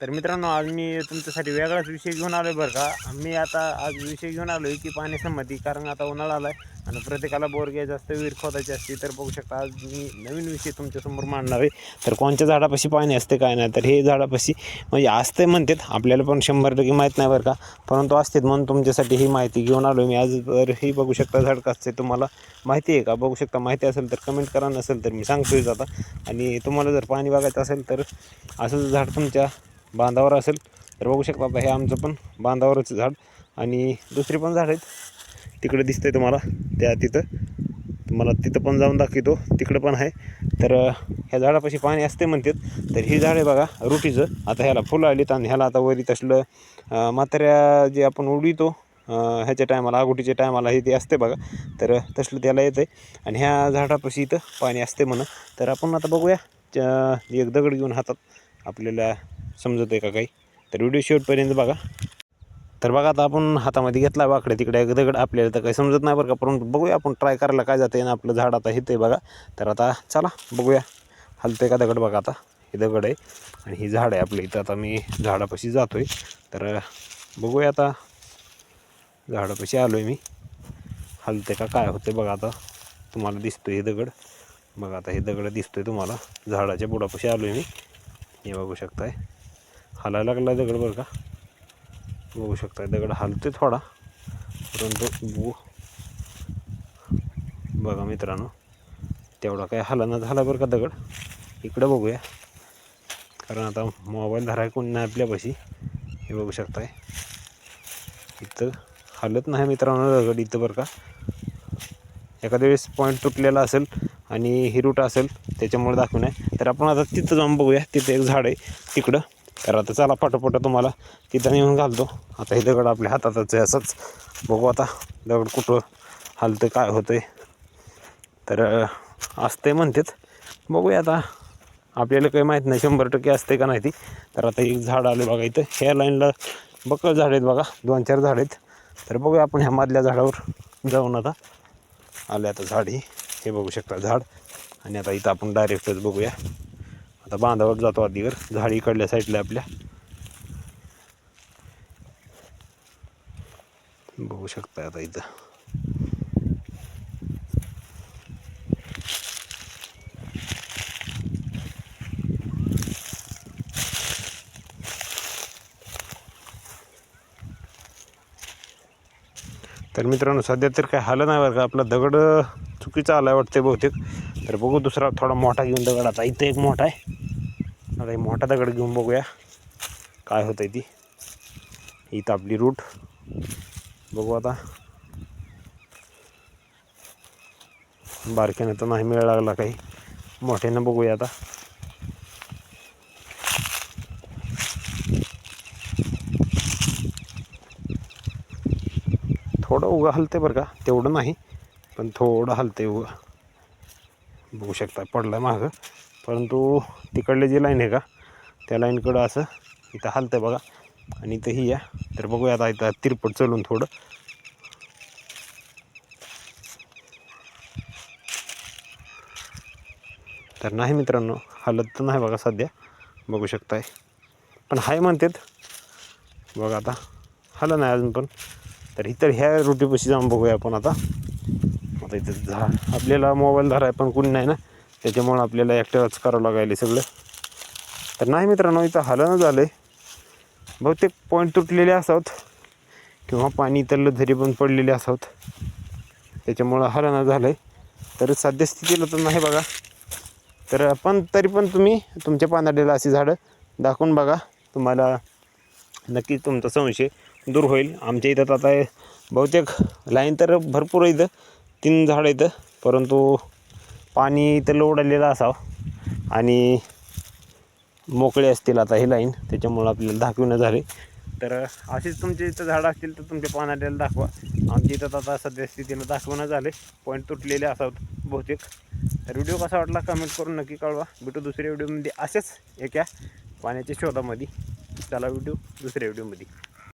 तर मित्रांनो, आज मी तुमच्यासाठी वेगळाच विषय घेऊन आलो आहे बरं का. मी आता आज विषय घेऊन आलो आहे की पाण्यासंबंधी, कारण आता उन्हाळा आला आहे आणि प्रत्येकाला बोर घ्यायचं असतं, विहीर खोदायची असते. तर बघू शकता आज मी नवीन विषय तुमच्यासमोर मांडणार आहे. तर कोणत्या झाडापाशी पाणी असते काय नाही, तर हे झाडापाशी म्हणजे असते म्हणतात, आपल्याला पण 100% माहीत नाही बरं का, परंतु असतात म्हणून तुमच्यासाठी ही माहिती घेऊन आलो मी आज. तर ही बघू शकता झाड कसं आहे, तुम्हाला माहिती आहे का? बघू शकता, माहिती असेल तर कमेंट करा, नसेल तर मी सांगतोय आता. आणि तुम्हाला जर पाणी बघायचं असेल तर असं झाड तुमच्या बांधावर असेल तर बघू शकता. आता हे आमचं पण बांधावरच झाड, आणि दुसरी पण झाड आहेत तिकडे दिसतंय तुम्हाला, त्या तिथं तुम्हाला तिथं पण जाऊन दाखवतो, तिकडं पण आहे. तर ह्या झाडापाशी पाणी असते म्हणतात. तर ही झाड आहे बघा रुटीचं. आता ह्याला फुलं आलीत आणि ह्याला आता वरी तसलं म्हाताऱ्या जे आपण उडवितो ह्याच्या टायमाला, आगोटीच्या टायमाला हे ते असते बघा, तर तसलं त्याला येतं आहे. आणि ह्या झाडापाशी इथं पाणी असते म्हणून. तर आपण आता बघूया, एक दगड घेऊन हातात, आपल्याला समजत आहे का काही. तर व्हिडिओ शेवटपर्यंत बघा. तर बघा, आता आपण हातामध्ये घेतला वाकडे तिकडे एक दगड, आपल्याला तर काही समजत नाही बरं का, परंतु बघूया आपण ट्राय करायला काय जाते ना. आपलं झाड आता हिते बघा. तर आता चला बघूया, हलतंय का दगड. बघा आता हे दगड आहे आणि ही झाड आहे आपल्या इथं. आता मी झाडापाशी जातो आहे, तर बघूया आता. झाडापाशी आलो आहे मी, हलते का काय होते बघा. आता तुम्हाला दिसतोय हे दगड बघा, आता हे दगड दिसतोय तुम्हाला. झाडाच्या बुडापाशी आलो आहे मी, हे बघू शकताय. हलायला लागला दगड बरं का, बघू शकताय दगड हलते थोडा, परंतु बघा मित्रांनो, तेवढा काय हलना झाला बरं का दगड. इकडं बघूया, कारण आता मोबाईल धराय कोणी नाही आपल्यापाशी. हे बघू शकताय, इथं हलत नाही मित्रांनो दगड इथं बरं का. एखाद्या वेळेस पॉईंट तुटलेला असेल आणि ही रूट असेल त्याच्यामुळे दाखवू नये. तर आपण आता तिथं जाऊन बघूया, तिथं एक झाड आहे तिकडं. तर आता चला पाठोपाठ तुम्हाला तिथं नेऊन घालतो. आता हे दगड आपल्या हातातच आहे असंच. बघू आता दगड कुठं हलतं काय होतं. तर असते म्हणतात, बघूया आता. आपल्याला काही माहीत नाही 100% असते का नाही ती. तर आता एक झाड आले बघा इथं, ह्या लाईनला बकळ झाड आहेत बघा, 2-4 झाड आहेत. तर बघूया आपण ह्या मधल्या झाडावर जाऊन आता. आले आता झाड हे बघू शकता झाड. आणि आता इथं आपण डायरेक्टच बघूया. आता बांधावर जातो आधीवर, झाड इकडल्या साईडला आपल्या बघू शकता. आता इथं तर मित्रांनो सध्या तर काय हालं नाही बरं का. आपला दगड चुकीचा आला वाटते बहुतेक. तर बघू दुसरा थोडा मोठा घेऊन दगड. आता इथं एक मोठा आहे, आता एक मोठा दगड घेऊन बघूया काय होतंय ती. इथं आपली रूट बघू आता. बारक्यानं तर नाही मिळायला लागला काही, मोठ्यानं बघूया आता. थोडं उगा हलते बरं का, तेवढं नाही पण थोडं हलते उगा. बघू शकता पडलं मागं, परंतु तिकडले जी लाईन आहे का त्या लाईनकडं असं इथं हलतं बघा. आणि इथं ही या. तर बघूया आता इथं तिरपट चलून थोडं. तर नाही मित्रांनो हलत तर नाही बघा सध्या, बघू शकताय. पण हाय म्हणतात बघा, आता हलं नाही अजून पण. तर इतर ह्या रुटीपाशी जाऊन बघूया आपण आता. आता इथं आपल्याला मोबाईल धराय पण कोणी नाही ना, त्याच्यामुळं आपल्याला एकट्याच करावं लागायला सगळं. तर नाही मित्रांनो इथं हलनं झालं आहे, बहुतेक पॉईंट तुटलेले असावत किंवा पाणी इथलं झरी पण पडलेले असावत, त्याच्यामुळं हलनं झालं आहे. तर सद्यस्थितीला तर नाही बघा. तर पण तरी पण तुम्ही तुमच्या पानाडीला अशी झाडं दाखवून बघा, तुम्हाला नक्कीच तुमचा संशय दूर होईल. आमच्या इथं आता बहुतेक लाईन तर भरपूर इथं 3 झाडं इथं, परंतु पाणी इथं लोडलेलं असावं आणि मोकळे असतील आता ही लाईन, त्याच्यामुळं आपल्याला दाखवणं झाले. तर अशीच तुमच्या इथं झाडं असतील तर तुमच्या पानाडीला दाखवा. आमच्या इथं आता सद्यस्थितीला दाखवणं झाले, पॉईंट तुटलेले असावं बहुतेक. तर व्हिडिओ कसा वाटला कमेंट करून नक्की कळवा. भेटू दुसऱ्या व्हिडिओमध्ये असेच एका पाण्याच्या शोधामध्ये. चला व्हिडिओ दुसऱ्या व्हिडिओमध्ये.